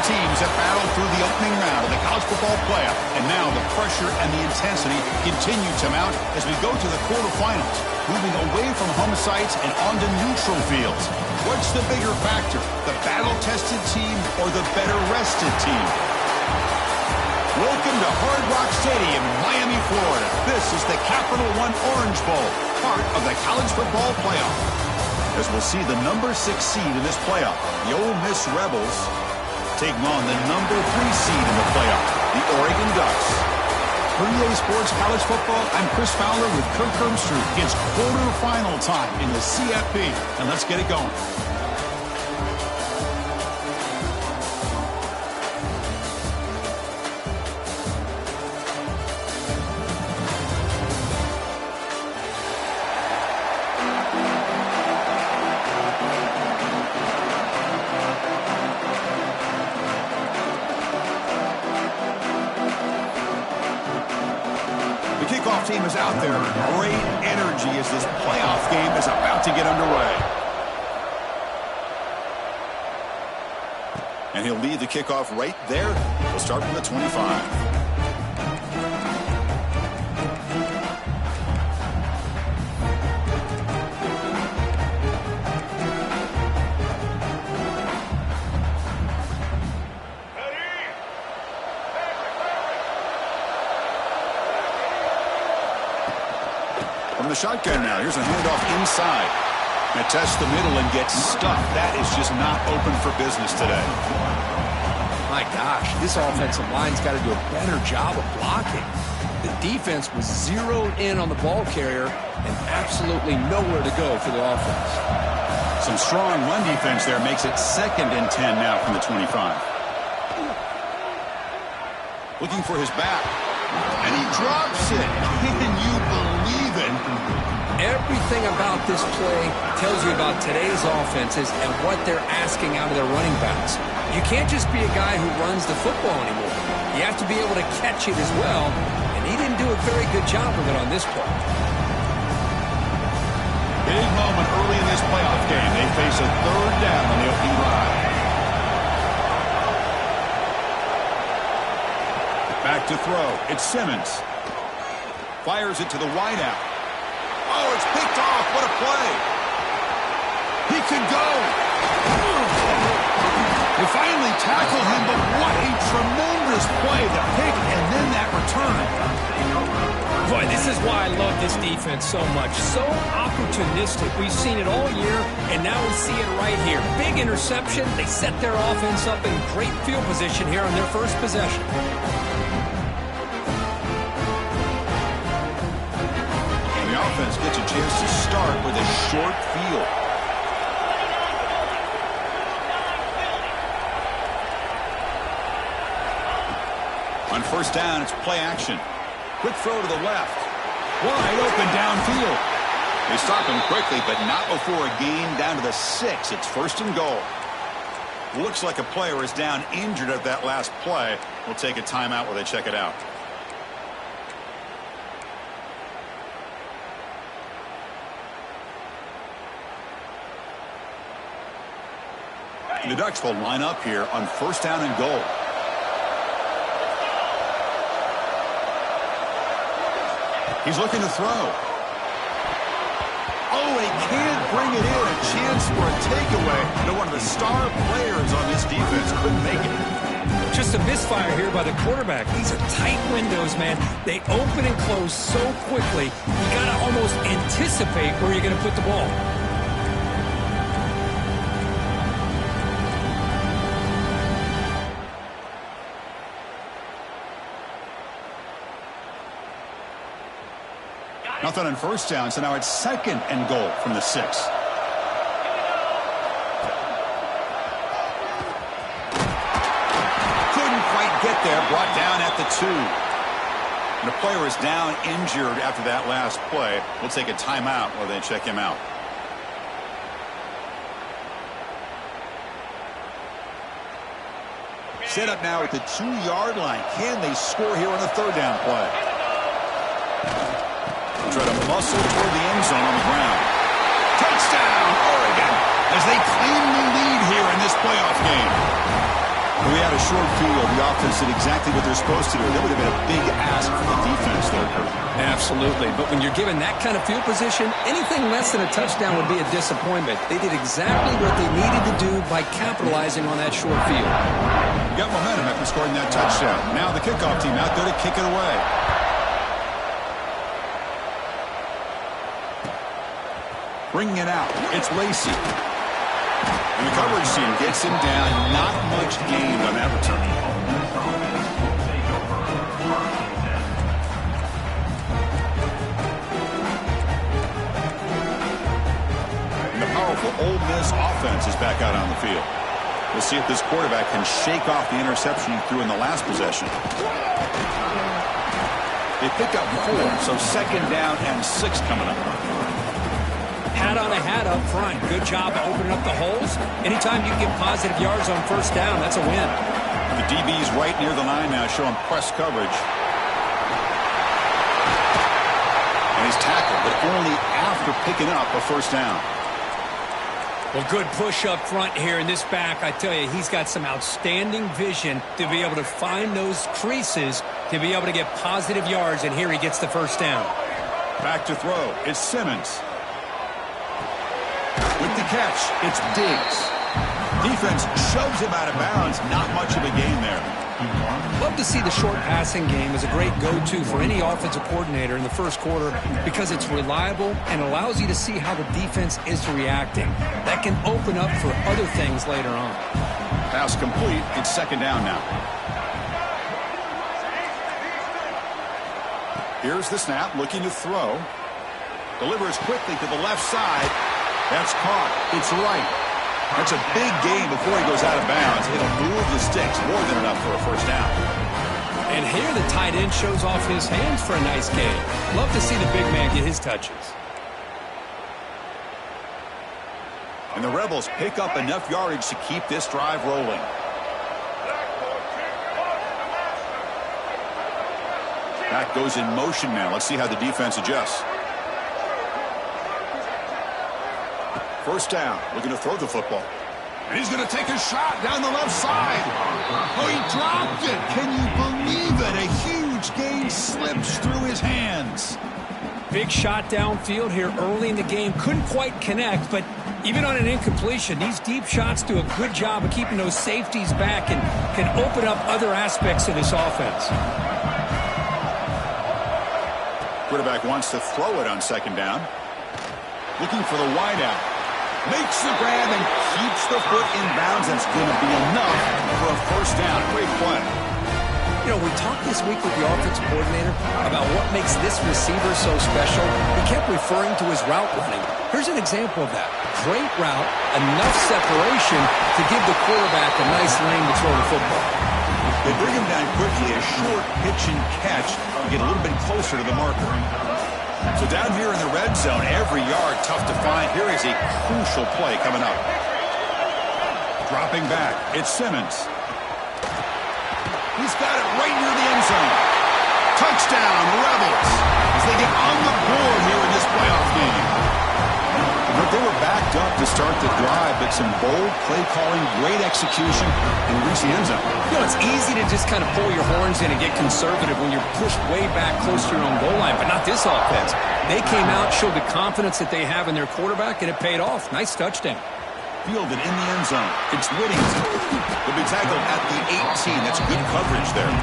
teams that battled through the opening round of the college football playoff, and now the pressure and the intensity continue to mount as we go to the quarterfinals, moving away from home sites and onto neutral fields. What's the bigger factor, the battle-tested team or the better-rested team? Welcome to Hard Rock Stadium in Miami, Florida. This is the Capital One Orange Bowl, part of the college football playoff. As we'll see the number 6 seed in this playoff, the Ole Miss Rebels, taking on the number 3 seed in the playoff, the Oregon Ducks. For EA Sports College Football, I'm Chris Fowler with Kirk Hermstrew. It's quarterfinal time in the CFP, and let's get it going. Team is out there. Great energy as this playoff game is about to get underway. And he'll lead the kickoff right there. We'll start from the 25. From the shotgun now, here's a handoff inside. And tests the middle and gets stuffed. That is just not open for business today. My gosh, this offensive line's got to do a better job of blocking. The defense was zeroed in on the ball carrier and absolutely nowhere to go for the offense. Some strong run defense there makes it 2nd and 10 now from the 25. Looking for his back. And he drops it. Can you believe it? Everything about this play tells you about today's offenses and what they're asking out of their running backs. You can't just be a guy who runs the football anymore. You have to be able to catch it as well, and he didn't do a very good job of it on this play. Big moment early in this playoff game. They face a 3rd down on the opening drive. Back to throw. It's Simmons. Fires it to the wideout. Oh, it's picked off. What a play. He could go. They finally tackle him, but what a tremendous play. The pick and then that return. Boy, this is why I love this defense so much. So opportunistic. We've seen it all year, and now we see it right here. Big interception. They set their offense up in great field position here on their first possession. Offense gets a chance to start with a short field. On 1st down, it's play action. Quick throw to the left. Wide open downfield. They stop him quickly, but not before a gain down to the 6. It's 1st and goal. Looks like a player is down injured at that last play. We'll take a timeout while they check it out. The Ducks will line up here on 1st down and goal. He's looking to throw. Oh, he can't bring it in. A chance for a takeaway. No, one of the star players on this defense couldn't make it. Just a misfire here by the quarterback. These are tight windows, man. They open and close so quickly. You got to almost anticipate where you're going to put the ball. Nothing on 1st down, so now it's 2nd and goal from the 6. Couldn't quite get there, brought down at the 2. And the player is down injured after that last play. We'll take a timeout while they check him out. Set up now at the 2-yard line. Can they score here on the 3rd down play? Try to muscle toward the end zone on the ground. Touchdown, Oregon, as they claim the lead here in this playoff game. We had a short field. The offense did exactly what they're supposed to do. That would have been a big ask for the defense there, Kurt. Absolutely. But when you're given that kind of field position, anything less than a touchdown would be a disappointment. They did exactly what they needed to do by capitalizing on that short field. Got momentum after scoring that touchdown. Now the kickoff team out there to kick it away. Bringing it out. It's Lacey. And the coverage team gets him down. Not much gained on that return. And the powerful Ole Miss offense is back out on the field. We'll see if this quarterback can shake off the interception he threw in the last possession. They pick up 4, so second down and 6 coming up. Hat on a hat up front. Good job of opening up the holes. Anytime you get positive yards on first down, that's a win. The DB's right near the line now, showing press coverage. And he's tackled, but only after picking up a first down. Well, good push up front here in this back. I tell you, he's got some outstanding vision to be able to find those creases, to be able to get positive yards, and here he gets the first down. Back to throw. It's Simmons. With the catch, it's Diggs. Defense shoves him out of bounds. Not much of a gain there. Love to see the short passing game as a great go-to for any offensive coordinator in the first quarter because it's reliable and allows you to see how the defense is reacting. That can open up for other things later on. Pass complete. It's second down now. Here's the snap, looking to throw. Delivers quickly to the left side. That's caught. It's right. That's a big gain before he goes out of bounds. It'll move the sticks, more than enough for a first down. And here the tight end shows off his hands for a nice gain. Love to see the big man get his touches. And the Rebels pick up enough yardage to keep this drive rolling. Back goes in motion now. Let's see how the defense adjusts. First down, looking to throw the football. And he's going to take a shot down the left side. Oh, he dropped it. Can you believe it? A huge gain slips through his hands. Big shot downfield here early in the game. Couldn't quite connect, but even on an incompletion, these deep shots do a good job of keeping those safeties back and can open up other aspects of this offense. Quarterback wants to throw it on second down. Looking for the wideout. Makes the grab and keeps the foot in bounds. That's going to be enough for a first down. Great play. You know, we talked this week with the offensive coordinator about what makes this receiver so special. He kept referring to his route running. Here's an example of that. Great route, enough separation to give the quarterback a nice lane to throw the football. They bring him down quickly, a short pitch and catch to get a little bit closer to the marker. So down here in the red zone, every yard tough to find. Here is a crucial play coming up. Dropping back, it's Simmons. He's got it right near the end zone. Touchdown, Rebels, as they get on the board here in this playoff game. But they were backed up to start the drive, but some bold play calling, great execution, and reach the end zone. You know, it's easy to just kind of pull your horns in and get conservative when you're pushed way back close to your own goal line, but not this offense. They came out, showed the confidence that they have in their quarterback, and it paid off. Nice touchdown. Fielded in the end zone. It's Whittington. He'll be tackled at the 18. That's good coverage there.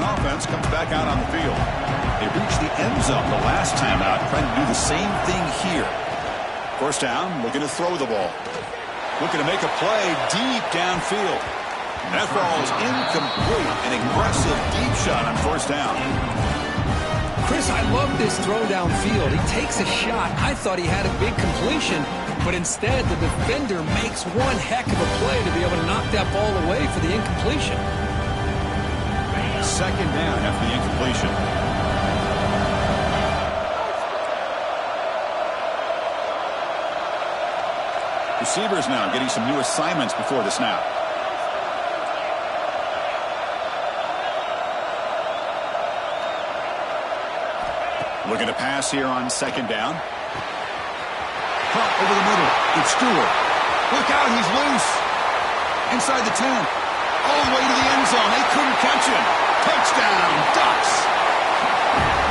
Offense comes back out on the field. They reached the end zone the last time out, trying to do the same thing here. First down, looking to throw the ball. Looking to make a play deep downfield. That ball is incomplete. An aggressive deep shot on first down. Chris, I love this throw downfield. He takes a shot. I thought he had a big completion, but instead the defender makes one heck of a play to be able to knock that ball away for the incompletion. Second down after the incompletion. Receivers now getting some new assignments before the snap. Looking to pass here on second down. Caught over the middle. It's Stewart. Look out, he's loose. Inside the 10. All the way to the end zone. They couldn't catch him. Touchdown, Ducks.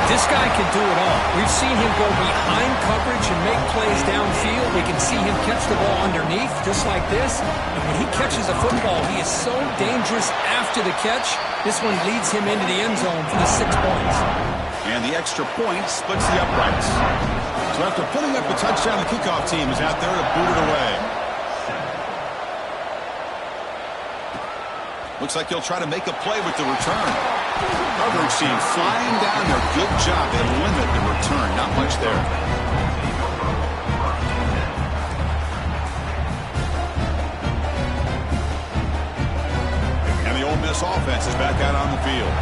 This guy can do it all. We've seen him go behind coverage and make plays downfield. We can see him catch the ball underneath, just like this. And when he catches a football, he is so dangerous after the catch. This one leads him into the end zone for the 6 points. And the extra point splits the uprights. So after putting up the touchdown, the kickoff team is out there to boot it away. Looks like he'll try to make a play with the return. Coverage team flying down there. Good job. They limit the return. Not much there. And the Ole Miss offense is back out on the field.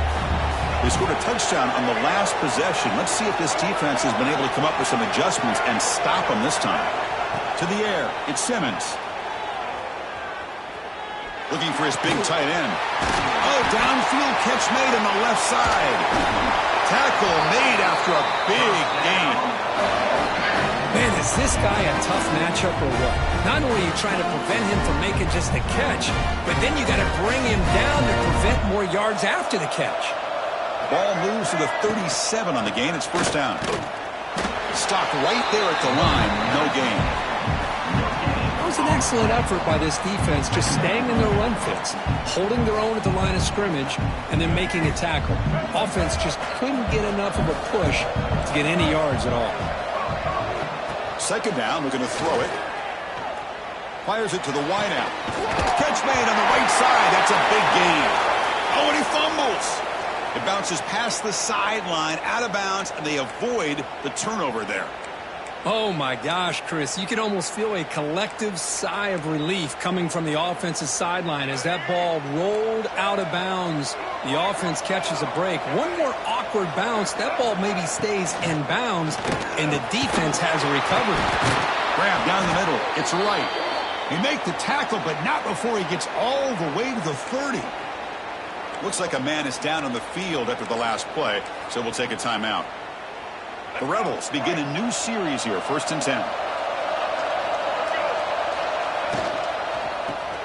They scored a touchdown on the last possession. Let's see if this defense has been able to come up with some adjustments and stop them this time. To the air. It's Simmons. Looking for his big tight end. Oh, downfield catch made on the left side. Tackle made after a big gain. Man, is this guy a tough matchup or what? Not only are you trying to prevent him from making just a catch, but then you got to bring him down to prevent more yards after the catch. Ball moves to the 37 on the gain. It's first down. Stopped right there at the line. No gain. It was an excellent effort by this defense, just staying in their run fits, holding their own at the line of scrimmage, and then making a tackle. Offense just couldn't get enough of a push to get any yards at all. Second down, looking to throw it. Fires it to the wideout. Catch made on the right side. That's a big gain. Oh, and he fumbles. It bounces past the sideline, out of bounds, and they avoid the turnover there. Oh, my gosh, Chris. You can almost feel a collective sigh of relief coming from the offensive sideline as that ball rolled out of bounds. The offense catches a break. One more awkward bounce. That ball maybe stays in bounds, and the defense has a recovery. Grab down the middle. It's right. He make the tackle, but not before he gets all the way to the 30. Looks like a man is down on the field after the last play, so we'll take a timeout. The Rebels begin a new series here, 1st and 10.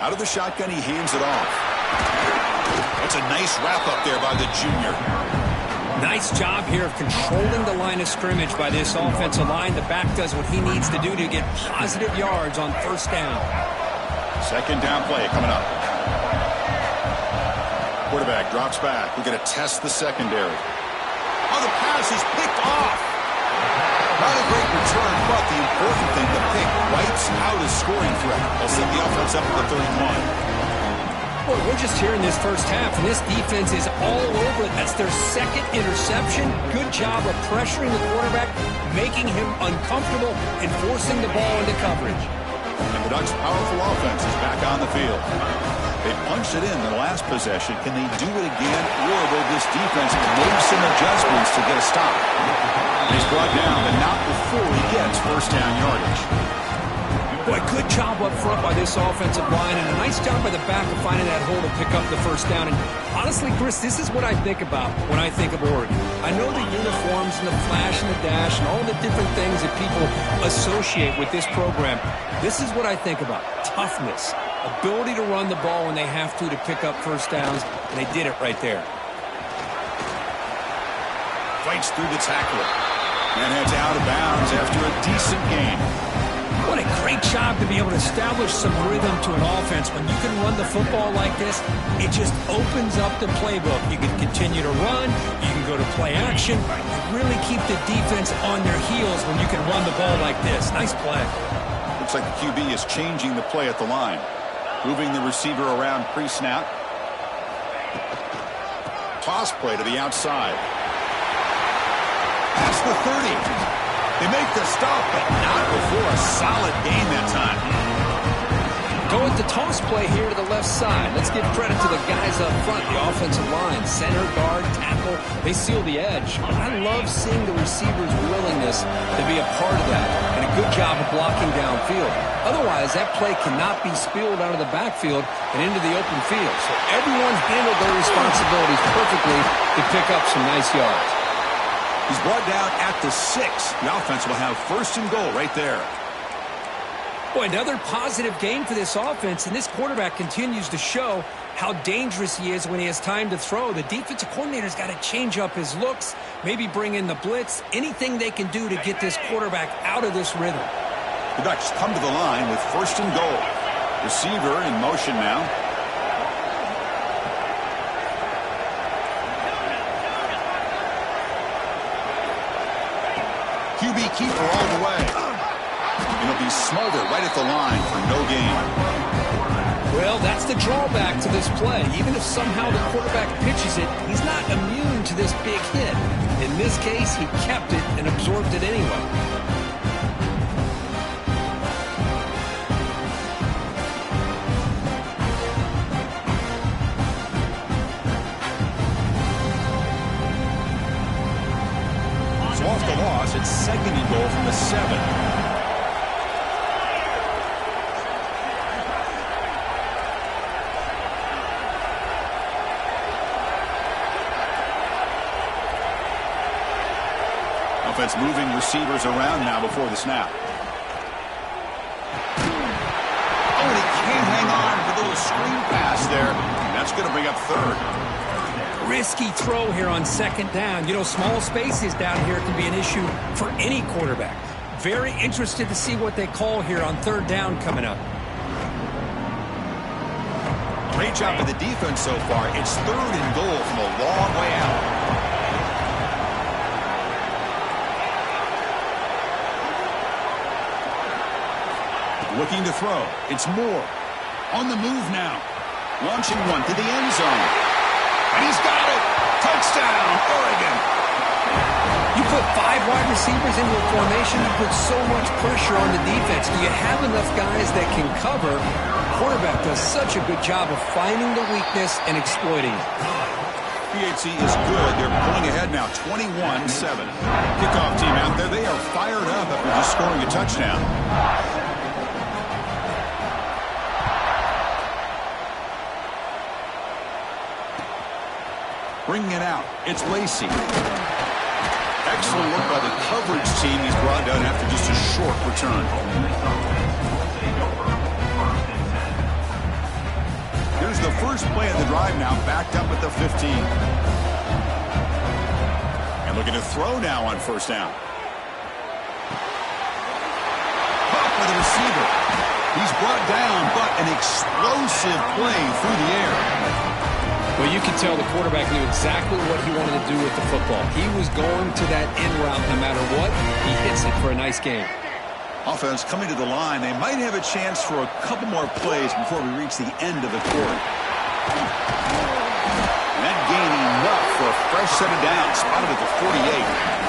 Out of the shotgun, he hands it off. That's a nice wrap-up there by the junior. Nice job here of controlling the line of scrimmage by this offensive line. The back does what he needs to do to get positive yards on first down. Second down play coming up. Quarterback drops back. We're going to test the secondary. Oh, the pass is picked off. Not a great return, but the important thing, the pick wipes out his scoring threat. They'll set the offense up at the 31. Boy, we're just here in this first half, and this defense is all over it. That's their second interception. Good job of pressuring the quarterback, making him uncomfortable, and forcing the ball into coverage. And the Ducks' powerful offense is back on the field. They punched it in the last possession. Can they do it again, or will this defense make some adjustments to get a stop? He's brought down, but not before he gets first down yardage. Boy, good job up front by this offensive line, and a nice job by the back of finding that hole to pick up the first down. And honestly, Chris, this is what I think about when I think of Oregon. I know the uniforms and the flash and the dash and all the different things that people associate with this program. This is what I think about. Toughness, ability to run the ball when they have to pick up first downs, and they did it right there. Fights through the tackler. And heads out of bounds after a decent gain. What a great job to be able to establish some rhythm to an offense. When you can run the football like this, it just opens up the playbook. You can continue to run. You can go to play action. You really keep the defense on their heels when you can run the ball like this. Nice play. Looks like the QB is changing the play at the line. Moving the receiver around pre-snap. Toss play to the outside. Past the 30. They make the stop, but not before a solid gain that time. Go with the toss play here to the left side. Let's give credit to the guys up front, the offensive line. Center, guard, tackle, they seal the edge. I love seeing the receiver's willingness to be a part of that, and a good job of blocking downfield. Otherwise, that play cannot be spilled out of the backfield and into the open field. So everyone handled their responsibilities perfectly to pick up some nice yards. He's brought down at the 6. The offense will have first and goal right there. Boy, another positive game for this offense, and this quarterback continues to show how dangerous he is when he has time to throw. The defensive coordinator's got to change up his looks, maybe bring in the blitz, anything they can do to get this quarterback out of this rhythm. The Ducks come to the line with first and goal. Receiver in motion now. QB keeper all the way. And it'll be smoldered right at the line for no gain. Well, that's the drawback to this play. Even if somehow the quarterback pitches it, he's not immune to this big hit. In this case, he kept it and absorbed it anyway. So off the loss, it's second and goal from the 7. Offense moving receivers around now before the snap. Oh, and he can't hang on with a little screen pass there. That's going to bring up third. Risky throw here on second down. You know, small spaces down here can be an issue for any quarterback. Very interested to see what they call here on third down coming up. Great job by the defense so far. It's third and goal from a long way out. Looking to throw. It's Moore. On the move now. Launching one to the end zone. And he's got it. Touchdown, Oregon. You put 5 wide receivers into a formation, you put so much pressure on the defense. Do you have enough guys that can cover? Quarterback does such a good job of finding the weakness and exploiting it. PHC is good. They're pulling ahead now, 21-7. Kickoff team out there. They are fired up after just scoring a touchdown. Bringing it out. It's Lacey. Excellent work by the coverage team. He's brought down after just a short return. Here's the first play of the drive now, backed up at the 15. And looking to throw now on first down. Caught by the receiver. He's brought down, but an explosive play through the air. Well, you can tell the quarterback knew exactly what he wanted to do with the football. He was going to that end route no matter what. He hits it for a nice game. Offense coming to the line. They might have a chance for a couple more plays before we reach the end of the quarter. And that gain enough for a fresh set of downs, spotted at the 48.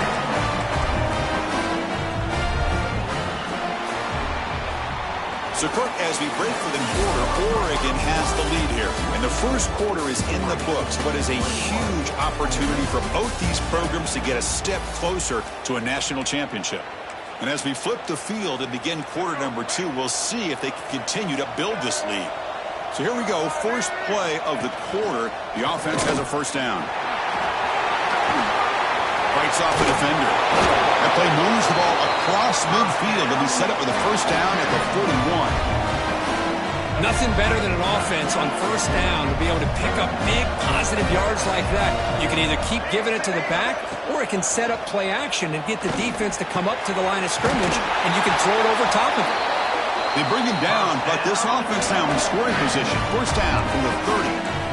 So, Kirk, as we break for the quarter, Oregon has the lead here. And the first quarter is in the books, but is a huge opportunity for both these programs to get a step closer to a national championship. And as we flip the field and begin quarter number 2, we'll see if they can continue to build this lead. So here we go, first play of the quarter. The offense has a first down. Fights off the defender. That play moves the ball across midfield and be set up with a first down at the 41. Nothing better than an offense on first down to be able to pick up big positive yards like that. You can either keep giving it to the back, or it can set up play action and get the defense to come up to the line of scrimmage, and you can throw it over top of it. They bring him down, but this offense now in scoring position. First down from the 30.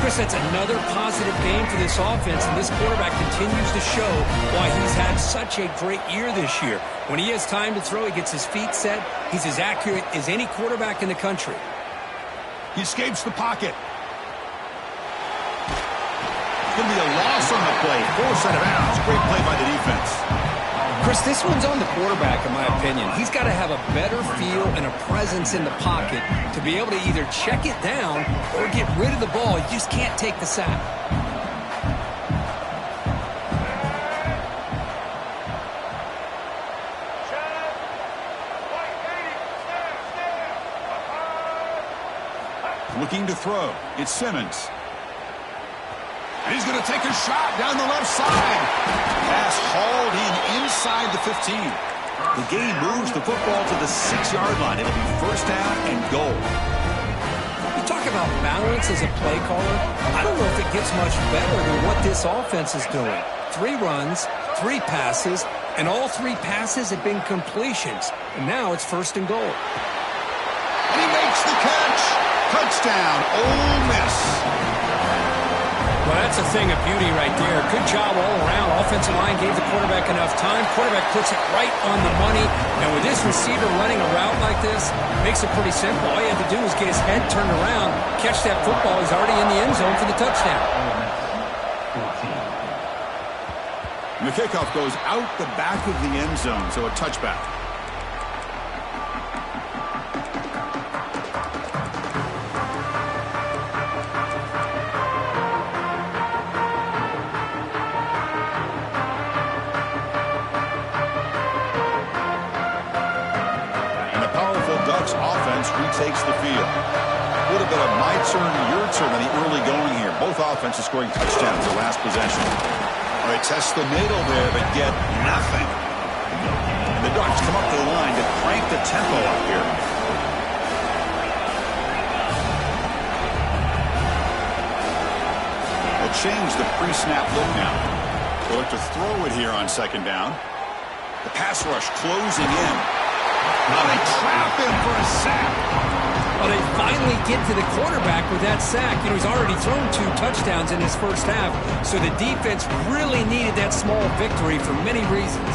Chris, that's another positive game for this offense, and this quarterback continues to show why he's had such a great year this year. When he has time to throw, he gets his feet set. He's as accurate as any quarterback in the country. He escapes the pocket. It's going to be a loss on the play. Force out of bounds. Great play by the defense. Chris, this one's on the quarterback, in my opinion. He's got to have a better feel and a presence in the pocket to be able to either check it down or get rid of the ball. You just can't take the sack. Looking to throw. It's Simmons. And he's going to take a shot down the left side. Pass hauled inside the 15. The game moves the football to the 6-yard line. It'll be first down and goal. You talk about balance as a play caller. I don't know if it gets much better than what this offense is doing. 3 runs, 3 passes, and all 3 passes have been completions. And now it's first and goal. And he makes the catch. Touchdown, Ole Miss. Well, that's a thing of beauty right there. Good job all around. Offensive line gave the quarterback enough time. Quarterback puts it right on the money. And with this receiver running a route like this, makes it pretty simple. All you have to do is get his head turned around, catch that football. He's already in the end zone for the touchdown. And the kickoff goes out the back of the end zone, so a touchback. Offense retakes the field. A little bit of my turn, your turn in the early going here. Both offenses scoring touchdowns the last possession. They test the middle there, but get nothing. And the Ducks come up to the line to crank the tempo up here. They'll change the pre-snap look now. They'll look to throw it here on second down. The pass rush closing in. Now they trap him for a sack. Well, they finally get to the quarterback with that sack. You know, he's already thrown 2 touchdowns in his first half, so the defense really needed that small victory for many reasons.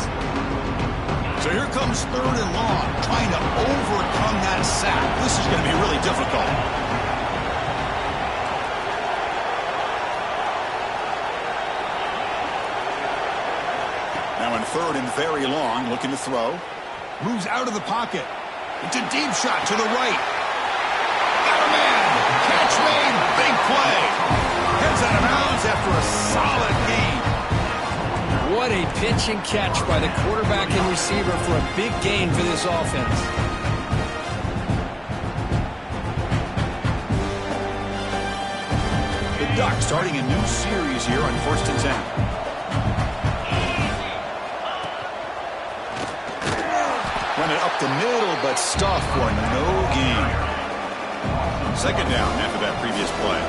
So here comes third and long, trying to overcome that sack. This is going to be really difficult. Now in third and very long, looking to throw. Moves out of the pocket. It's a deep shot to the right. Got a man. Catch made. Big play. Heads out of bounds after a solid gain. What a pitch and catch by the quarterback and receiver for a big gain for this offense. The Ducks starting a new series here on 1st and 10. Run it up the middle, but stuff for no gain. Second down after that previous play.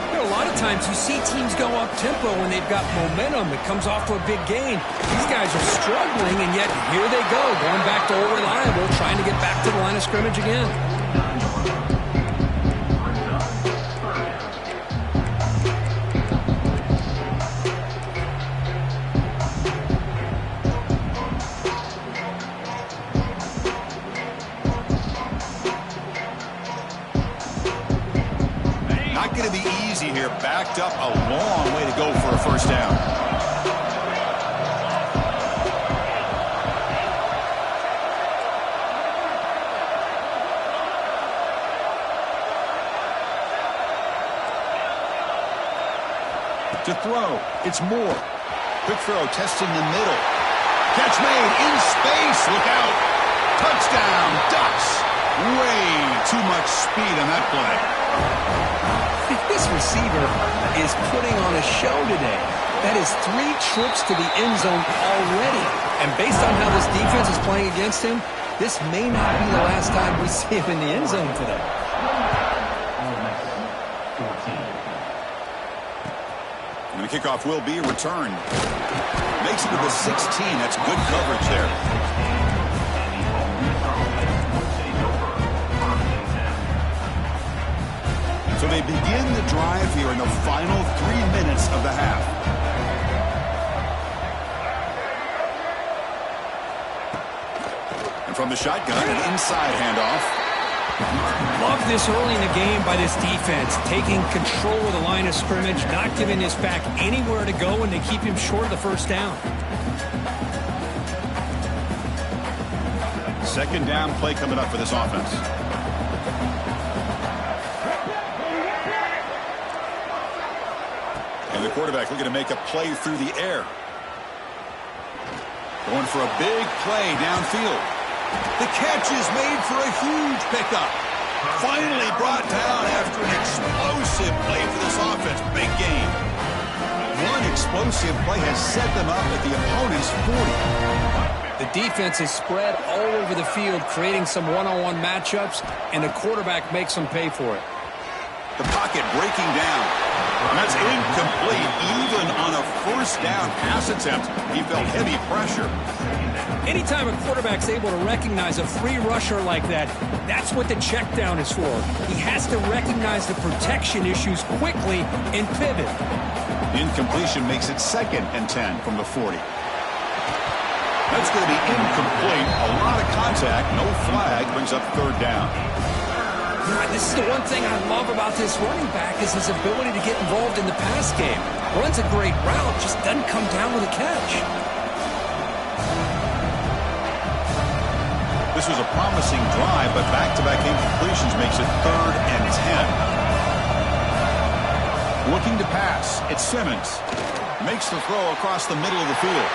You know, a lot of times you see teams go up-tempo when they've got momentum. It comes off to a big gain. These guys are struggling, and yet here they go, going back to old reliable, trying to get back to the line of scrimmage again. Going to be easy here. Backed up a long way to go for a first down. To throw, it's Moore. Quick throw, testing the middle. Catch made in space. Look out. Touchdown, Ducks. Way too much speed on that play. This receiver is putting on a show today. That is 3 trips to the end zone already. And based on how this defense is playing against him, this may not be the last time we see him in the end zone today. And the kickoff will be returned. Makes it to the 16. That's good coverage there. So they begin the drive here in the final 3 minutes of the half. And from the shotgun, an inside handoff. Love this early in the game by this defense, taking control of the line of scrimmage, not giving this back anywhere to go, and they keep him short of the first down. Second down play coming up for this offense. And the quarterback looking to make a play through the air. Going for a big play downfield. The catch is made for a huge pickup. Finally brought down after an explosive play for this offense. Big game. explosive play has set them up at the opponent's 40. The defense is spread all over the field, creating some one-on-one matchups, and the quarterback makes them pay for it. The pocket breaking down. And that's incomplete. Even on a first down pass attempt, he felt heavy pressure. Anytime a quarterback's able to recognize a free rusher like that, that's what the check down is for. He has to recognize the protection issues quickly and pivot. Incompletion makes it 2nd and 10 from the 40. That's going to be incomplete. A lot of contact. No flag. Brings up 3rd down. This is the one thing I love about this running back is his ability to get involved in the pass game. Runs a great route, just doesn't come down with a catch. This was a promising drive, but back-to-back incompletions makes it 3rd and 10. Looking to pass. It's Simmons. Makes the throw across the middle of the field.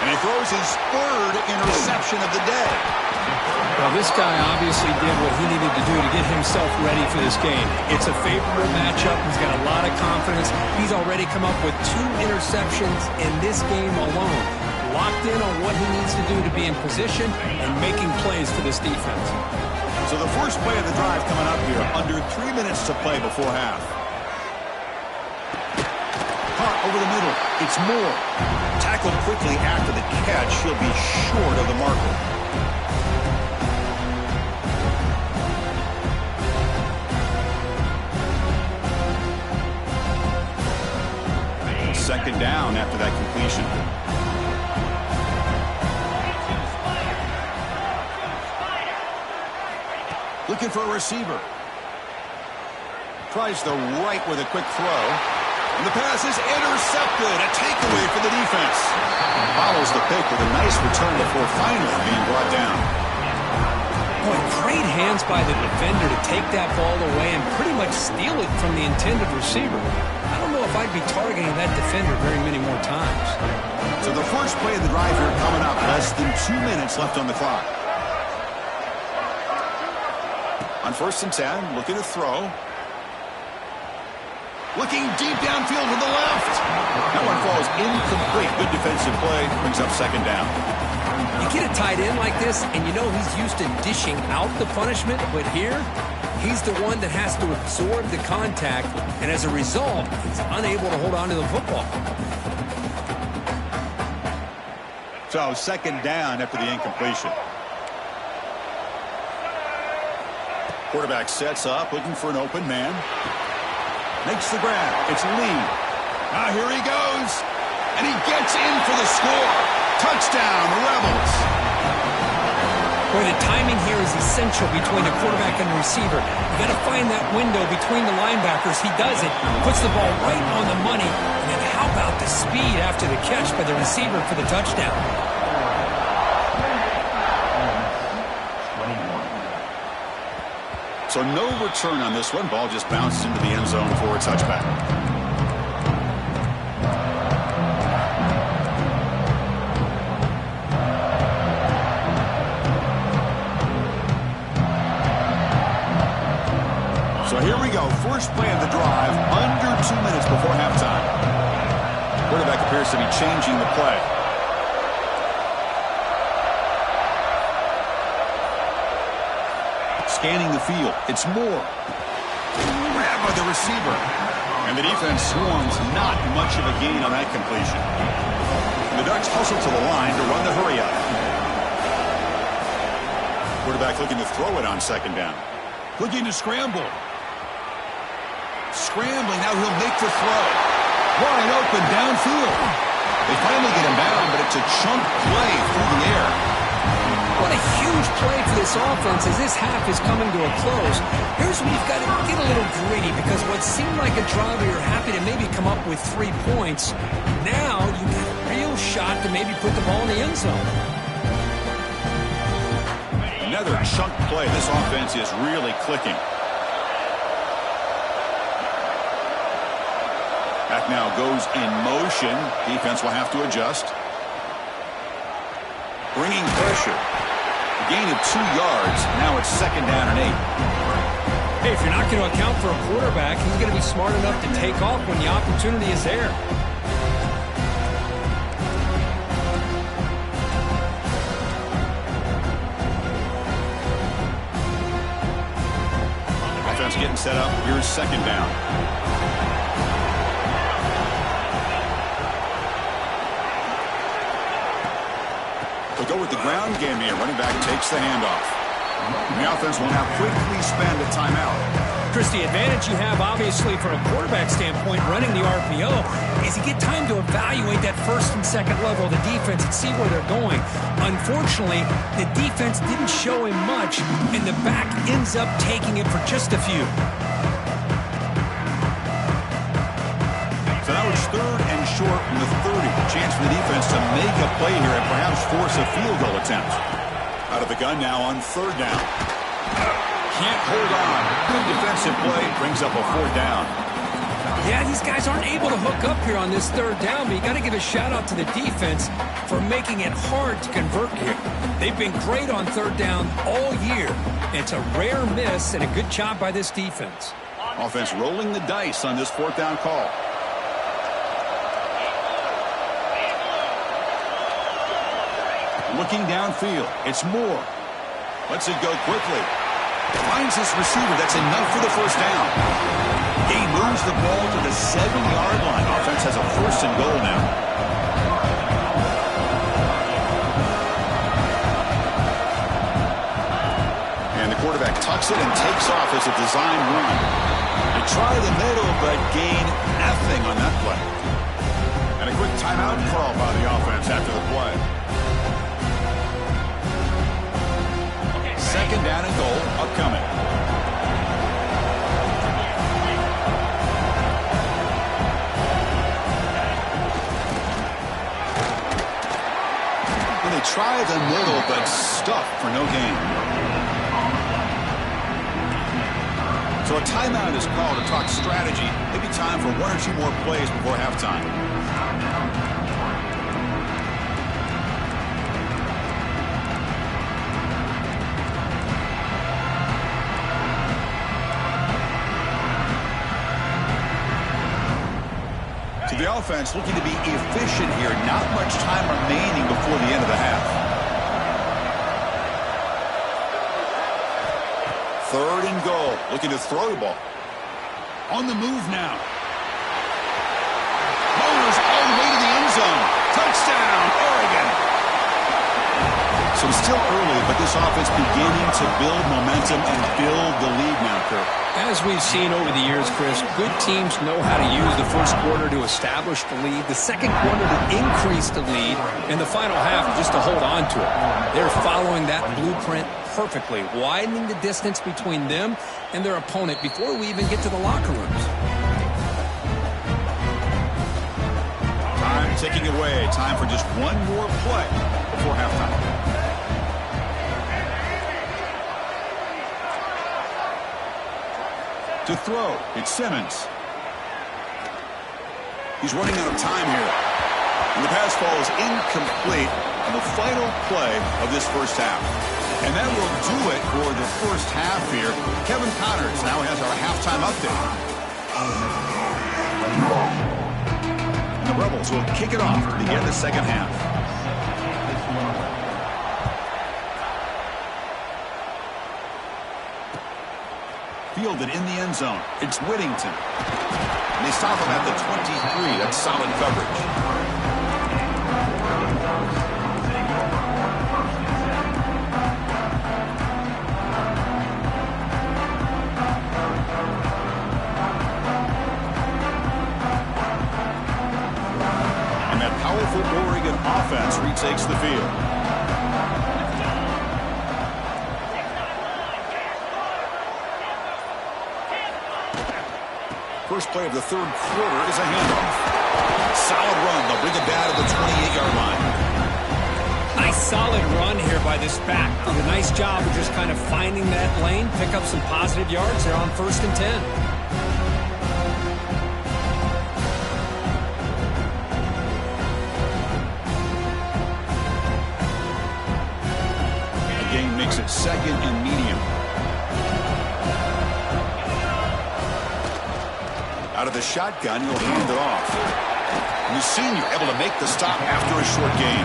And he throws his 3rd interception of the day. Well, this guy obviously did what he needed to do to get himself ready for this game. It's a favorable matchup. He's got a lot of confidence. He's already come up with 2 interceptions in this game alone. Locked in on what he needs to do to be in position and making plays for this defense. So the first play of the drive coming up here. Under 3 minutes to play before half. Caught over the middle. It's Moore. Tackled quickly after the catch. He'll be short of the marker. 2nd down after that completion. Looking for a receiver. Tries the right with a quick throw. And the pass is intercepted. A takeaway for the defense. Follows the pick with a nice return before finally being brought down. Boy, great hands by the defender to take that ball away and pretty much steal it from the intended receiver. I don't know if I'd be targeting that defender very many more times. So the first play of the drive here coming up. Less than 2 minutes left on the clock. On 1st and 10, looking to throw. Looking deep downfield to the left. That one falls incomplete. Good defensive play. Brings up 2nd down. You get a tight end like this, and you know he's used to dishing out the punishment, but here, he's the one that has to absorb the contact, and as a result, he's unable to hold on to the football. So 2nd down after the incompletion. Quarterback sets up, looking for an open man. Makes the grab. It's Lee. Now here he goes. And he gets in for the score. Touchdown, Rebels. Boy, the timing here is essential between the quarterback and the receiver. You got to find that window between the linebackers. He does it. Puts the ball right on the money. And then how about the speed after the catch by the receiver for the touchdown? So no return on this one. Ball just bounced into the end zone for a touchback. So here we go. First play of the drive. Under 2 minutes before halftime. Quarterback appears to be changing the play. Scanning the field. It's Moore. Grabbed by the receiver. And the defense swarms. Not much of a gain on that completion. The Ducks hustle to the line to run the hurry up. Quarterback looking to throw it on 2nd down. Looking to scramble. Scrambling. Now he'll make the throw. Wide open downfield. They finally get him down, but it's a chunk play through the air. What a huge play for this offense as this half is coming to a close. Here's where you've got to get a little gritty because what seemed like a drive where you're happy to maybe come up with 3 points, now you get a real shot to maybe put the ball in the end zone. Another chunk play. This offense is really clicking. Back now goes in motion. Defense will have to adjust. Bringing pressure. A gain of 2 yards. Now it's 2nd down and 8. Hey, if you're not going to account for a quarterback, he's going to be smart enough to take off when the opportunity is there. offense getting set up. Here's second down. They'll go with the ground game here. Running back takes the handoff. And the offense will now quickly spend a timeout. Chris, the advantage you have, obviously, from a quarterback standpoint, running the RPO, is you get time to evaluate that first and second level of the defense and see where they're going. Unfortunately, the defense didn't show him much, and the back ends up taking it for just a few. So now it's third and short from the 30. Chance for the defense to make a play here and perhaps force a field goal attempt. Out of the gun now on third down. Can't hold on. Good defensive play brings up a fourth down. Yeah, these guys aren't able to hook up here on this third down, but you got to give a shout-out to the defense for making it hard to convert here. They've been great on third down all year. It's a rare miss and a good job by this defense. Offense rolling the dice on this fourth down call. Looking downfield. It's Moore. Lets it go quickly. Finds his receiver. That's enough for the first down. He moves the ball to the 7-yard line. Offense has a first and goal now. And the quarterback tucks it and takes off as a design run. They try the middle, but gain nothing on that play. And a quick timeout call by the offense after the play. Second down and goal upcoming. And they try the middle, but stuffed for no gain. So a timeout is called to talk strategy. Maybe time for one or two more plays before halftime. The offense looking to be efficient here. Not much time remaining before the end of the half. Third and goal. Looking to throw the ball. On the move now. Motors all the way to the end zone. Touchdown, Oregon. So it's still early, but this offense beginning to build momentum and build the lead now, Kirk. As we've seen over the years, Chris, good teams know how to use the first quarter to establish the lead, the second quarter to increase the lead, and the final half just to hold on to it. They're following that blueprint perfectly, widening the distance between them and their opponent before we even get to the locker rooms. Time ticking away. Time for just one more play before halftime. To throw, it's Simmons. He's running out of time here. And the pass falls incomplete on the final play of this first half. And that will do it for the first half here. Kevin Connors now has our halftime update. And the Rebels will kick it off to begin the second half. Fielded in the end zone. It's Whittington. And they stop him at the 23. That's solid coverage. And that powerful Oregon offense retakes the field. First play of the third quarter is a handoff. Solid run. They'll bring it down to the 28-yard line. Nice solid run here by this back. Did a nice job of just kind of finding that lane, pick up some positive yards there on 1st and 10. The game makes it second and medium. Out of the shotgun, he'll hand it off. And the senior able to make the stop after a short gain.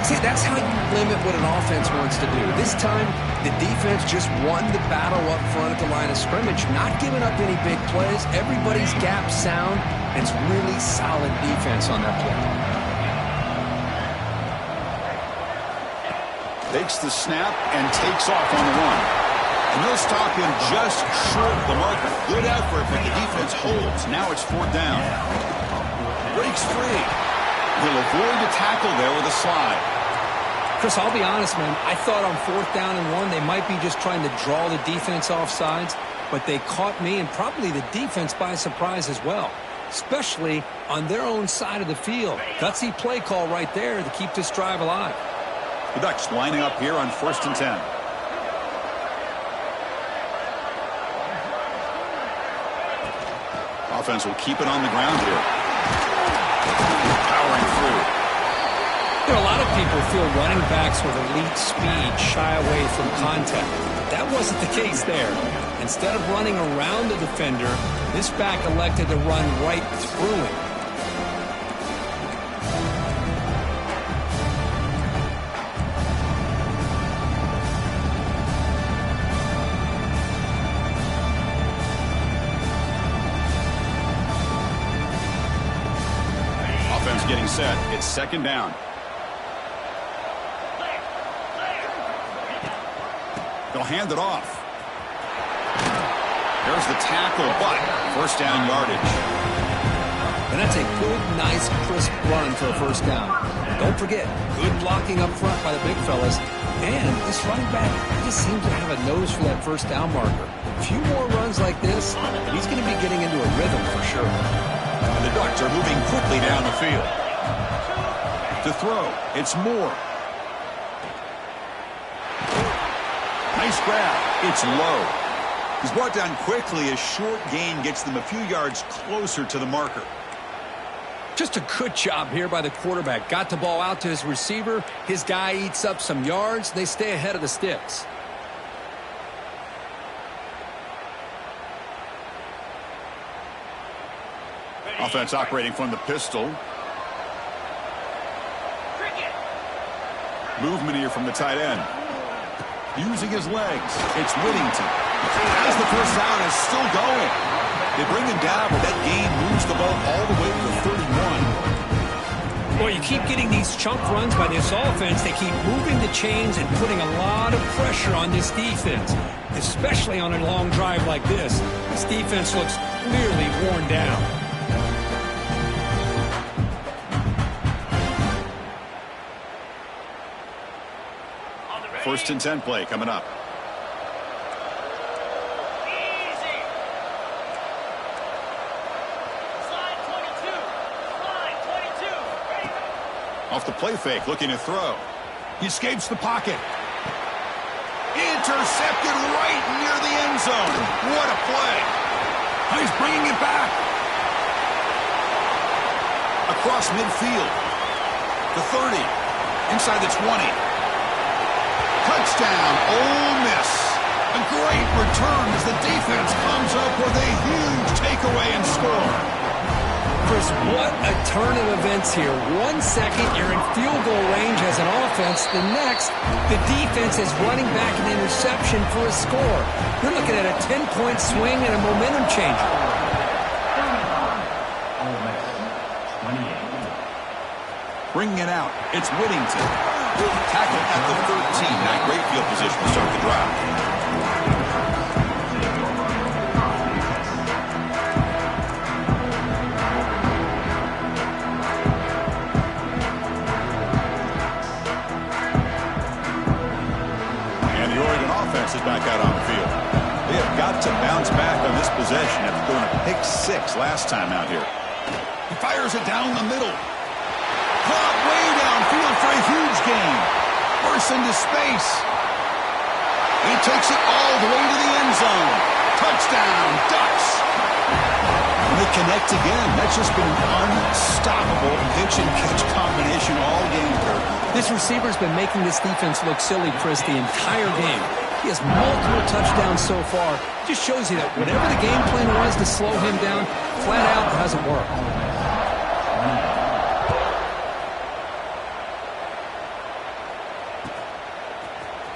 See, that's how you limit what an offense wants to do. This time, the defense just won the battle up front at the line of scrimmage, not giving up any big plays. Everybody's gap sound, and it's really solid defense on that play. Takes the snap and takes off on the run. And they'll stop him just short of the marker. Good effort, but the defense holds. Now it's 4th down. Breaks free. He'll avoid the tackle there with a slide. Chris, I'll be honest, man. I thought on 4th down and 1, they might be just trying to draw the defense off sides, but they caught me and probably the defense by surprise as well, especially on their own side of the field. Gutsy play call right there to keep this drive alive. The Ducks lining up here on 1st and 10. Offense will keep it on the ground here. Powering through. You know, a lot of people feel running backs with elite speed shy away from contact. That wasn't the case there. Instead of running around the defender, this back elected to run right through him. Getting set. It's 2nd down. They'll hand it off. There's the tackle, but 1st down yardage. And that's a good, nice, crisp run for a 1st down. Don't forget, good blocking up front by the big fellas. And this running back just seems to have a nose for that 1st down marker. A few more runs like this, he's going to be getting into a rhythm for sure. The Ducks are moving quickly down the field. To throw, it's Moore. Nice grab. It's low. He's brought down quickly. A short gain gets them a few yards closer to the marker. Just a good job here by the quarterback. Got the ball out to his receiver. His guy eats up some yards. They stay ahead of the sticks. Offense operating from the pistol. Movement here from the tight end. Using his legs. It's Whittington. As the 1st down is still going. They bring him down, but that gain moves the ball all the way to the 31. Well, you keep getting these chunk runs by this offense. They keep moving the chains and putting a lot of pressure on this defense, especially on a long drive like this. This defense looks clearly worn down. 1st and 10 play coming up. Easy. Slide 22. Off the play fake, looking to throw. He escapes the pocket. Intercepted right near the end zone. What a play. He's bringing it back. Across midfield. The 30. Inside the 20. Touchdown, Ole Miss. A great return as the defense comes up with a huge takeaway and score. Chris, what a turn of events here. 1 second, you're in field goal range as an offense. The next, the defense is running back an interception for a score. You're looking at a 10-point swing and a momentum changer. Bringing it out, it's Whittington. Tackle at the 13. Not great field position to start the drive. And the Oregon offense is back out on the field. They have got to bounce back on this possession after throwing a pick 6 last time out here. He fires it down the middle. Caught way downfield for a huge gain. Bursts into space. He takes it all the way to the end zone. Touchdown, Ducks. And they connect again. That's just been an unstoppable pitch and catch combination all game. This receiver's been making this defense look silly, Chris, the entire game. He has multiple touchdowns so far. Just shows you that whatever the game plan was to slow him down, flat out hasn't worked. 1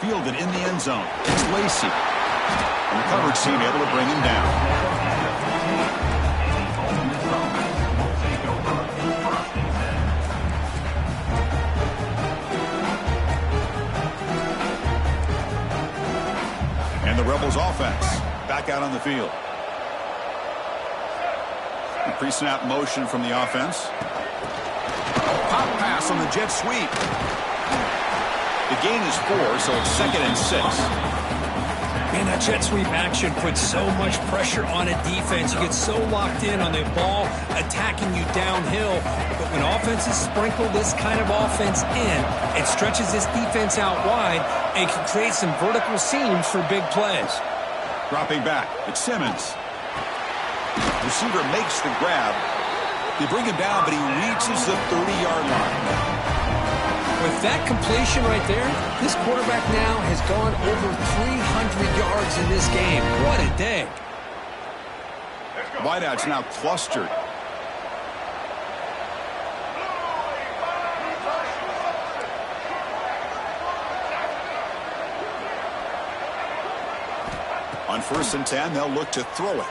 fielded in the end zone. It's Lacey. And the coverage team able to bring him down. And the Rebels offense back out on the field. Pre-snap motion from the offense. Pop pass on the jet sweep. The gain is 4, so it's 2nd and 6. Man, that jet sweep action puts so much pressure on a defense. You get so locked in on the ball attacking you downhill. But when offenses sprinkle this kind of offense in, it stretches this defense out wide and can create some vertical seams for big plays. Dropping back, it's Simmons. Receiver makes the grab. They bring him down, but he reaches the 30-yard line. With that completion right there, this quarterback now has gone over 300 yards in this game. What a day. Wideouts now clustered. On 1st and 10, they'll look to throw it.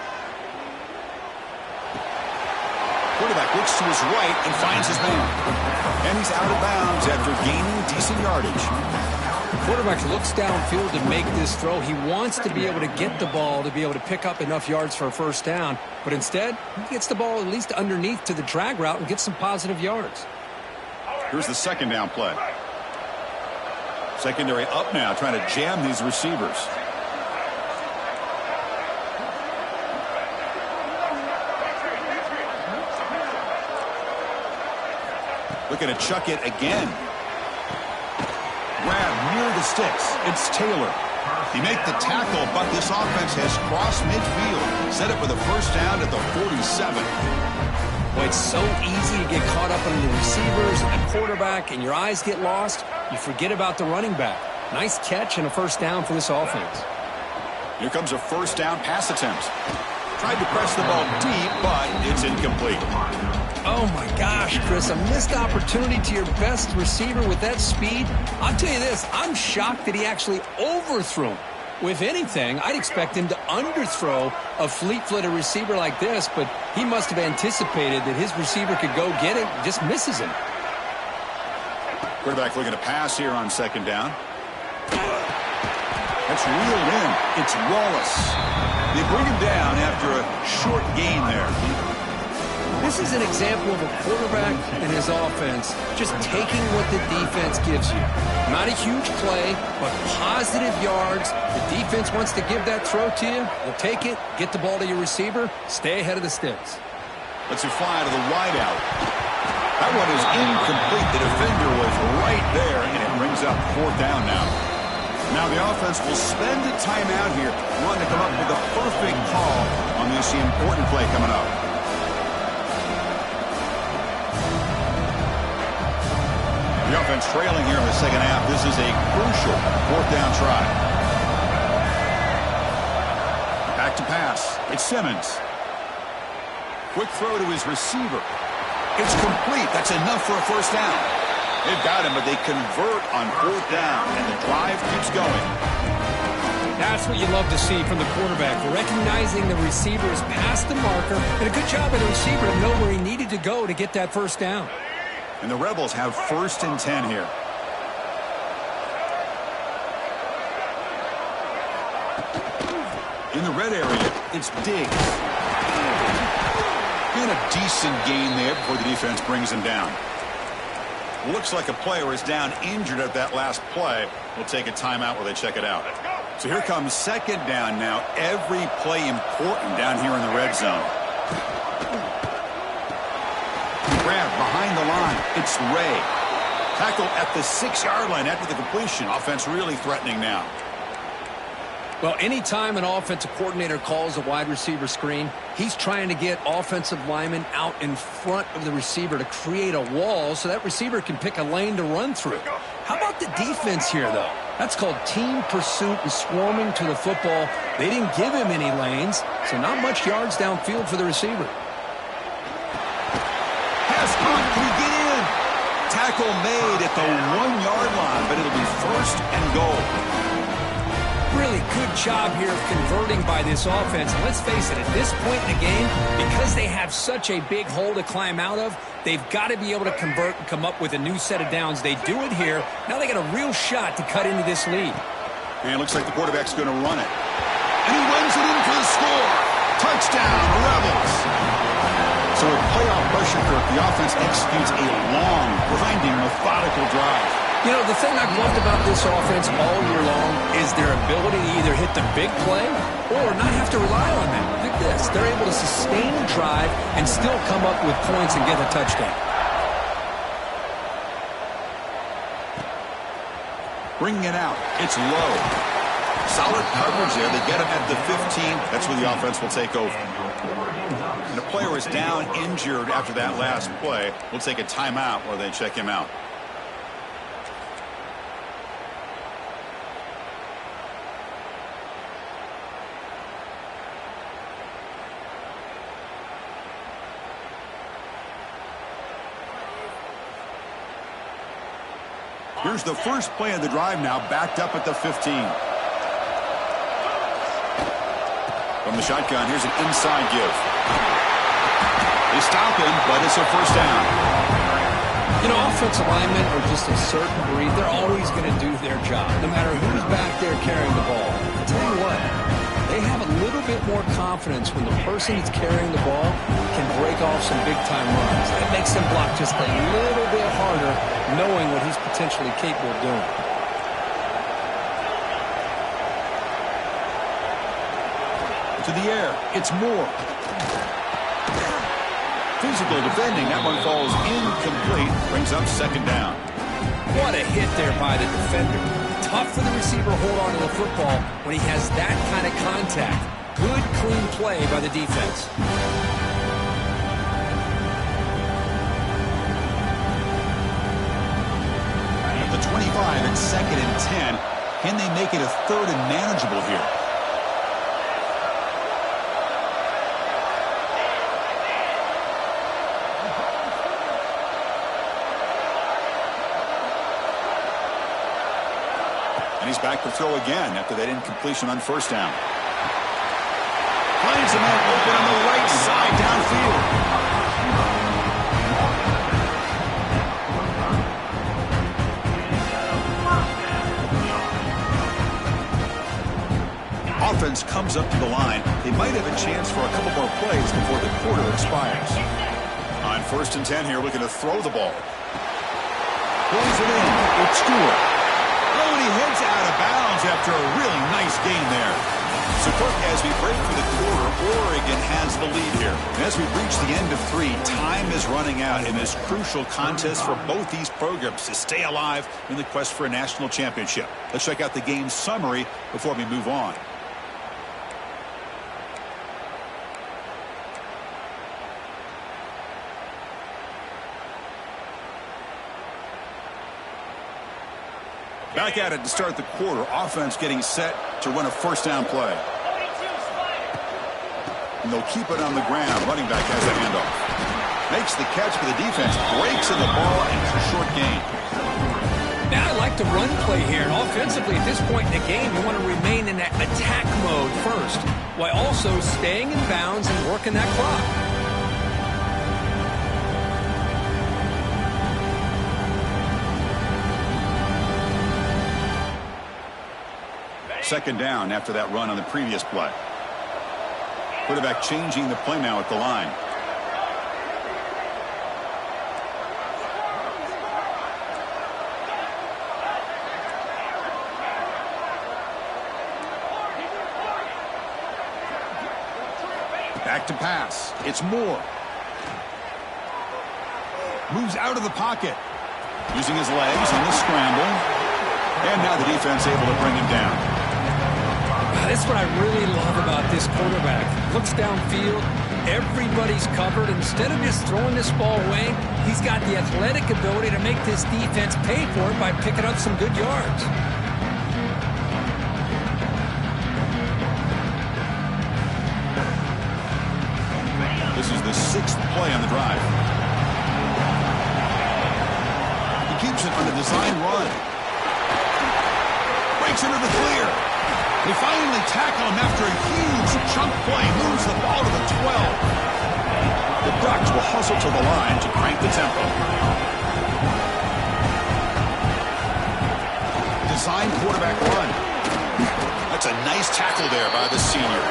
Quarterback looks to his right and finds his man. And he's out of bounds after gaining decent yardage. Quarterback looks downfield to make this throw. He wants to be able to get the ball to be able to pick up enough yards for a first down. But instead, he gets the ball at least underneath to the drag route and gets some positive yards. Here's the 2nd down play. Secondary up now, trying to jam these receivers. Looking to chuck it again. Grab near the sticks. It's Taylor. He make the tackle, but this offense has crossed midfield. Set up with a first down at the 47. Well, it's so easy to get caught up on the receivers and the quarterback, and your eyes get lost. You forget about the running back. Nice catch and a first down for this offense. Here comes a first down pass attempt. Tried to press the ball deep, but it's incomplete. Oh, my gosh, Chris, a missed opportunity to your best receiver with that speed. I'll tell you this, I'm shocked that he actually overthrew him. With anything, I'd expect him to underthrow a fleet-footed receiver like this, but he must have anticipated that his receiver could go get it, just misses him. Quarterback looking to pass here on 2nd down. That's reeled in. It's Wallace. They bring him down after a short gain there. This is an example of a quarterback and his offense just taking what the defense gives you. Not a huge play, but positive yards. The defense wants to give that throw to you. You'll take it, get the ball to your receiver, stay ahead of the sticks. Let's you fly to the wideout. That one is incomplete. The defender was right there, and it brings up 4th down now. Now the offense will spend a timeout here, wanting to come up with a perfect call on this important play coming up. The offense trailing here in the 2nd half. This is a crucial 4th down try. Back to pass. It's Simmons. Quick throw to his receiver. It's complete. That's enough for a first down. They've got him, but they convert on 4th down, and the drive keeps going. That's what you love to see from the quarterback. Recognizing the receiver is past the marker, and a good job by the receiver to know where he needed to go to get that first down. And the Rebels have 1st and 10 here. In the red area, it's Diggs. And a decent gain there before the defense brings him down. Looks like a player is down injured at that last play. We'll take a timeout while they check it out. So here comes 2nd down now. Every play important down here in the red zone. Grab behind the line. It's Ray. Tackle at the 6-yard line after the completion. Offense really threatening now. Well, anytime an offensive coordinator calls a wide receiver screen, he's trying to get offensive linemen out in front of the receiver to create a wall so that receiver can pick a lane to run through. How about the defense here, though? That's called team pursuit and swarming to the football. They didn't give him any lanes, so not much yards downfield for the receiver. Pass caught. Can he get in? Tackle made at the 1-yard line, but it'll be 1st and goal. really good job here of converting by this offense. And let's face it, at this point in the game, because they have such a big hole to climb out of, they've got to be able to convert and come up with a new set of downs. They do it here. Now they got a real shot to cut into this lead. And it looks like the quarterback's going to run it. And he runs it in for the score. Touchdown, Rebels. So with playoff pressure, Kirk, the offense executes a long, grinding, methodical drive. You know, the thing I've loved about this offense all year long is their ability to either hit the big play or not have to rely on that. Look at this. They're able to sustain a drive and still come up with points and get a touchdown. Bringing it out. It's low. Solid coverage there. They get him at the 15. That's where the offense will take over. And the player is down injured after that last play. We'll take a timeout while they check him out. Here's the first play of the drive now, backed up at the 15. From the shotgun, here's an inside give. They stop him, but it's a first down. You know, offensive linemen are just a certain breed. They're always going to do their job, no matter who's back there carrying the ball. I'll tell you what, they have a little bit more confidence when the person that's carrying the ball can break off some big-time runs. That makes them block just a little bit harder, knowing what he's potentially capable of doing. To the air, it's Moore. Physical defending, that one falls incomplete, brings up second down. What a hit there by the defender. Tough for the receiver to hold on to the football when he has that kind of contact. Good, clean play by the defense. At the 25, it's 2nd and 10. Can they make it a 3rd and manageable here? He's back to throw again after that incompletion on first down. Finds a man open on the right side downfield. Offense comes up to the line. They might have a chance for a couple more plays before the quarter expires. On 1st and 10 here, looking to throw the ball. Pulls it in. It's Stewart. Oh, and he heads out of bounds after a really nice gain there. So, Kirk, as we break for the quarter, Oregon has the lead here. And as we reach the end of 3, time is running out in this crucial contest for both these programs to stay alive in the quest for a national championship. Let's check out the game summary before we move on. Back at it to start the quarter. Offense getting set to run a first down play. And they'll keep it on the ground. Running back has a handoff. Makes the catch for the defense. Breaks in the ball and it's a short gain. Now I like the run play here. And offensively, at this point in the game, you want to remain in that attack mode first, while also staying in bounds and working that clock. Second down after that run on the previous play. Quarterback changing the play now at the line. Back to pass. It's Moore. Moves out of the pocket. Using his legs on the scramble. And now the defense able to bring him down. That's what I really love about this quarterback. Looks downfield, everybody's covered. Instead of just throwing this ball away, he's got the athletic ability to make this defense pay for it by picking up some good yards. This is the 6th play on the drive. He keeps it on a design run. Breaks into the clear. They finally tackle him after a huge chunk play. Moves the ball to the 12. The Ducks will hustle to the line to crank the tempo. Design quarterback run. That's a nice tackle there by the senior.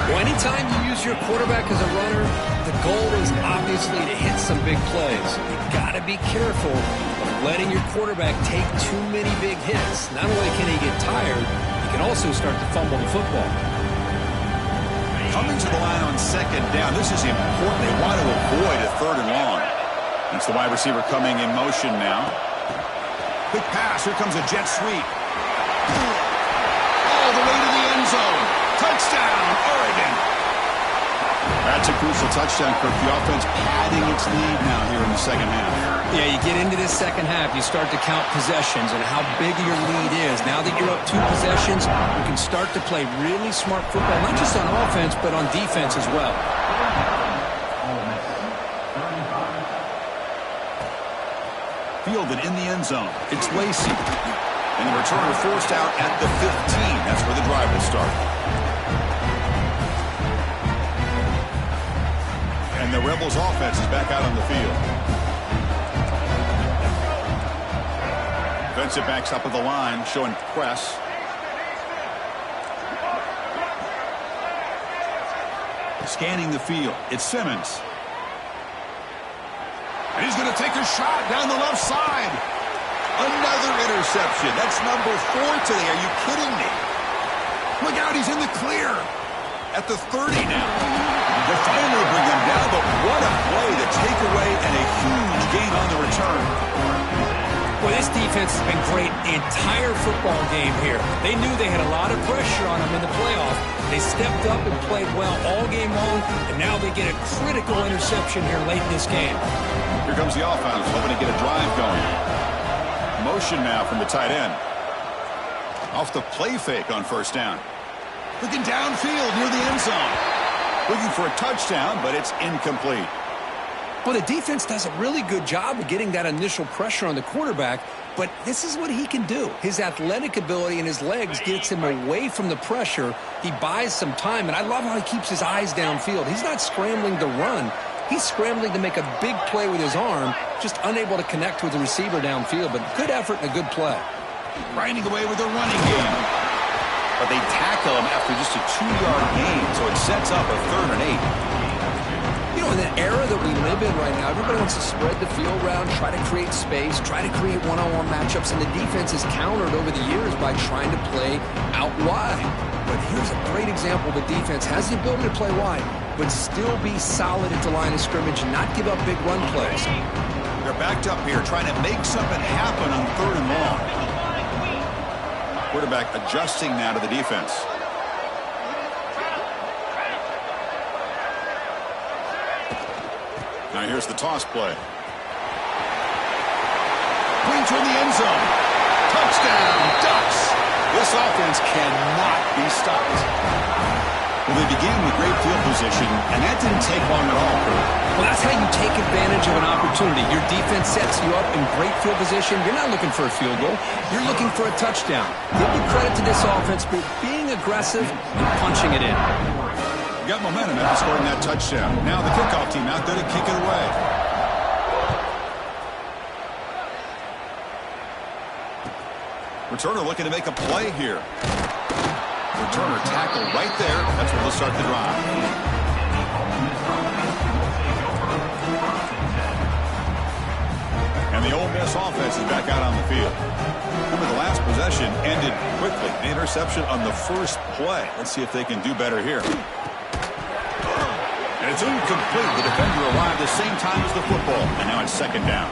Well, anytime you use your quarterback as a runner, the goal is obviously to hit some big plays. You've got to be careful of letting your quarterback take too many big hits. Not only can he get tired, he can also start to fumble the football. Coming to the line on second down, this is important. They want to avoid a third and long. It's the wide receiver coming in motion now. Quick pass. Here comes a jet sweep. All the way to the end zone. Touchdown, Oregon. That's a crucial touchdown, Kirk. The offense padding its lead now here in the second half. Yeah, you get into this second half, you start to count possessions and how big your lead is. Now that you're up 2 possessions, you can start to play really smart football, not just on offense, but on defense as well. Fielded in the end zone. It's Lacey. And the returner forced out at the 15. That's where the drive will start. And the Rebels offense is back out on the field. Defensive backs up of the line, showing press. Scanning the field. It's Simmons. And he's going to take a shot down the left side. Another interception. That's number 4 today. Are you kidding me? Look out, he's in the clear. At the 30 now. They finally bring him down, but what a play. The takeaway and a huge gain on the return. Well, this defense has been great the entire football game here. They knew they had a lot of pressure on them in the playoff. They stepped up and played well all game long, and now they get a critical interception here late in this game. Here comes the offense, hoping to get a drive going. Motion now from the tight end. Off the play fake on first down. Looking downfield near the end zone. Looking for a touchdown, but it's incomplete. Well, the defense does a really good job of getting that initial pressure on the quarterback, but this is what he can do. His athletic ability and his legs gets him away from the pressure. He buys some time, and I love how he keeps his eyes downfield. He's not scrambling to run. He's scrambling to make a big play with his arm, just unable to connect with the receiver downfield, but good effort and a good play. Grinding away with a running game. But they tackle him after just a 2-yard gain, so it sets up a 3rd and 8. You know, in the era that we live in right now, everybody wants to spread the field around, try to create space, try to create one-on-one matchups, and the defense is countered over the years by trying to play out wide. But here's a great example. The defense has the ability to play wide, but still be solid at the line of scrimmage and not give up big run plays. They're backed up here, trying to make something happen on 3rd and long. Quarterback adjusting now to the defense. Now here's the toss play. Green toward the end zone. Touchdown, Ducks. This offense cannot be stopped. Well, they began with great field position, and that didn't take long at all. Well, that's how you take advantage of an opportunity. Your defense sets you up in great field position. You're not looking for a field goal. You're looking for a touchdown. Give the credit to this offense for being aggressive and punching it in. Got momentum after scoring that touchdown. Now the kickoff team out there to kick it away. Returner looking to make a play here. Returner tackled right there. That's where they'll start the drive. And the Ole Miss offense is back out on the field. Remember, the last possession ended quickly. The interception on the first play. Let's see if they can do better here. And it's incomplete. The defender arrived the same time as the football. And now it's 2nd down.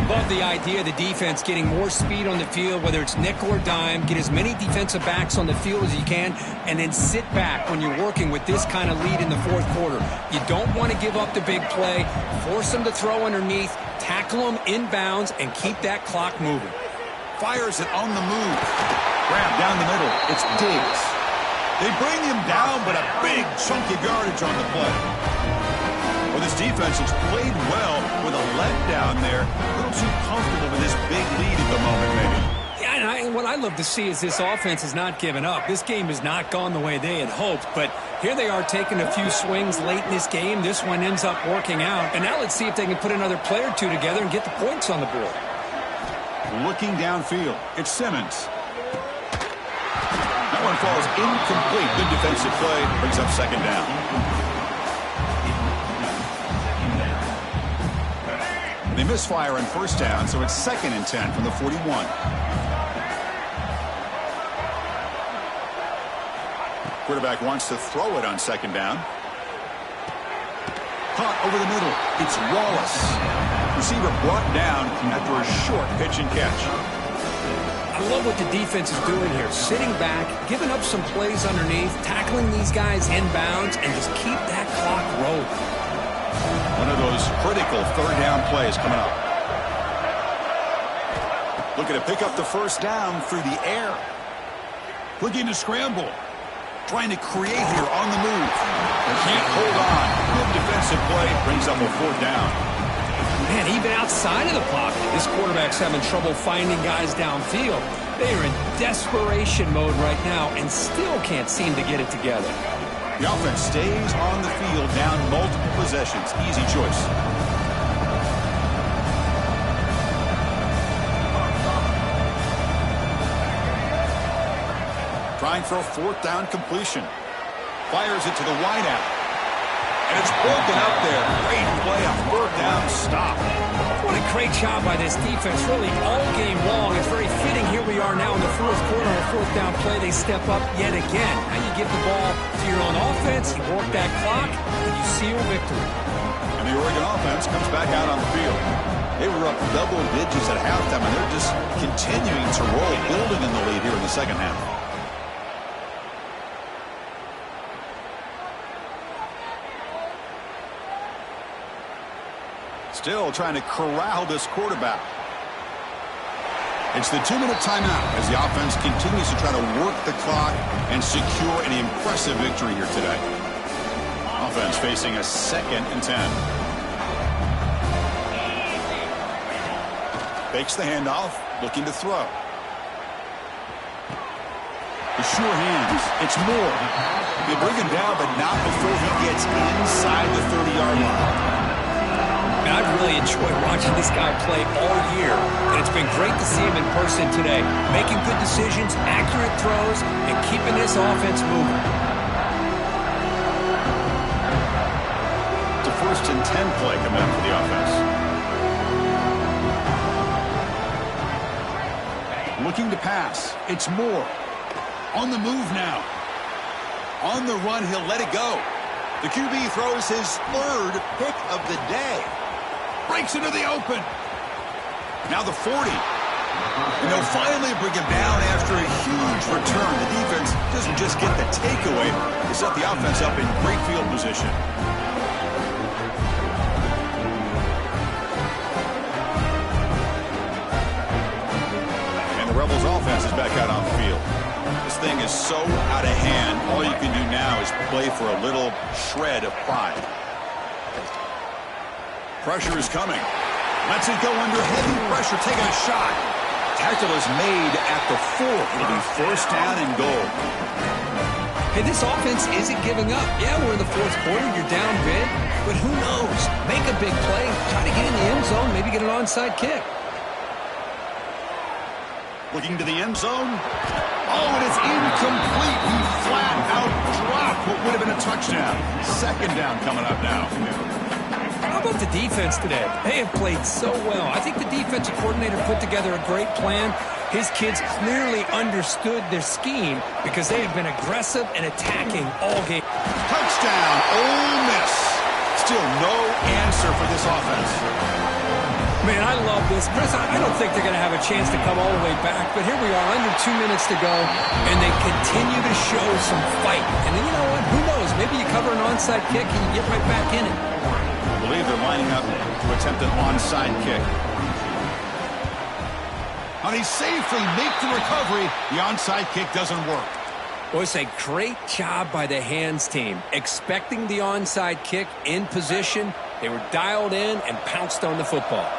Love the idea of the defense getting more speed on the field, whether it's nickel or dime. Get as many defensive backs on the field as you can, and then sit back when you're working with this kind of lead in the 4th quarter. You don't want to give up the big play. Force them to throw underneath. Tackle them inbounds and keep that clock moving. Fires it on the move. Grab down the middle. It's Diggs. They bring him down, but a big chunky yardage on the play. Well, this defense has played well with a letdown there. A little too comfortable with this big lead at the moment, maybe. Yeah, I And what I love to see is this offense is not giving up. This game has not gone the way they had hoped, but here they are taking a few swings late in this game. This one ends up working out. And now let's see if they can put another play or two together and get the points on the board. Looking downfield, it's Simmons. That one falls incomplete. Good defensive play. Brings up second down. They misfire on first down, so it's 2nd and 10 from the 41. Quarterback wants to throw it on 2nd down. Caught over the middle. It's Wallace. Receiver brought down after a short pitch and catch. I love what the defense is doing here. Sitting back, giving up some plays underneath, tackling these guys inbounds, and just keep that clock rolling. One of those critical 3rd down plays coming up. Looking to pick up the first down through the air. Looking to scramble. Trying to create here on the move. They can't hold on. Good defensive play. Brings up a 4th down. Man, even outside of the pocket, this quarterback's having trouble finding guys downfield. They are in desperation mode right now and still can't seem to get it together. The offense stays on the field down multiple possessions. Easy choice. Trying for a 4th down completion. Fires it to the wideout. And it's broken up there. Great play, a 4th down stop. What a great job by this defense, really all game long. It's very fitting. Here we are now in the 4th quarter. On a 4th down play, they step up yet again. Now you give the ball to your own offense, you work that clock, and you seal victory. And the Oregon offense comes back out on the field. They were up double digits at halftime, and they're just continuing to roll, building in the lead here in the 2nd half. Still trying to corral this quarterback. It's the 2-minute timeout as the offense continues to try to work the clock and secure an impressive victory here today. Offense facing a 2nd and 10. Fakes the handoff, looking to throw. The sure hands. It's Moore. They bring him down, but not before he gets inside the 30-yard line. I've really enjoyed watching this guy play all year, and it's been great to see him in person today, making good decisions, accurate throws, and keeping this offense moving. It's a 1st and 10 play coming up for the offense. Looking to pass. It's Moore. On the move now. On the run, he'll let it go. The QB throws his 3rd pick of the day. Breaks into the open. Now the 40. And they'll finally bring him down after a huge return. The defense doesn't just get the takeaway. They set the offense up in great field position. And the Rebels offense is back out on the field. This thing is so out of hand. All you can do now is play for a little shred of pride. Pressure is coming. Lets it go under heavy pressure, taking a shot. Tackle is made at the 4. It'll be 1st down and goal. Hey, this offense isn't giving up. Yeah, we're in the 4th quarter. You're down big. But who knows? Make a big play. Try to get in the end zone. Maybe get an onside kick. Looking to the end zone. Oh, and it's incomplete. He flat out dropped what would have been a touchdown. 2nd down coming up now. How about the defense today? They have played so well. I think the defensive coordinator put together a great plan. His kids clearly understood their scheme because they have been aggressive and attacking all game. Touchdown, Ole Miss. Still no answer for this offense. Man, I love this. Chris, I don't think they're going to have a chance to come all the way back, but here we are, under 2 minutes to go, and they continue to show some fight. And then, you know what? Who knows? Maybe you cover an onside kick and you get right back in it. I believe they're lining up to attempt an onside kick. And they safely make the recovery. The onside kick doesn't work. Well, it's a great job by the hands team. Expecting the onside kick in position, they were dialed in and pounced on the football.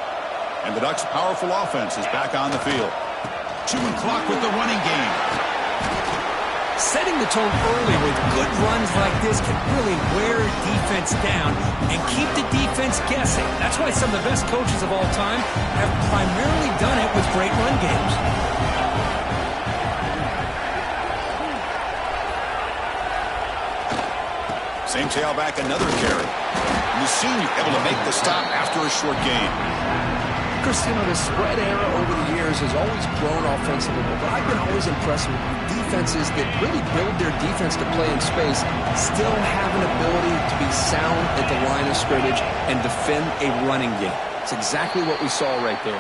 And the Ducks' powerful offense is back on the field. Chewing clock with the running game. Setting the tone early with good runs like this can really wear a defense down and keep the defense guessing. That's why some of the best coaches of all time have primarily done it with great run games. Same tailback, another carry. And the senior able to make the stop after a short gain. Chris, you know, the spread era over the years has always grown offensively, but I've been always impressed with defenses that really build their defense to play in space, still have an ability to be sound at the line of scrimmage and defend a running game. It's exactly what we saw right there.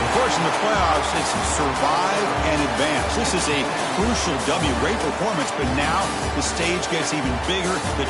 Of course, in the playoffs, it's survive and advance. This is a crucial W. Great performance, but now the stage gets even bigger. The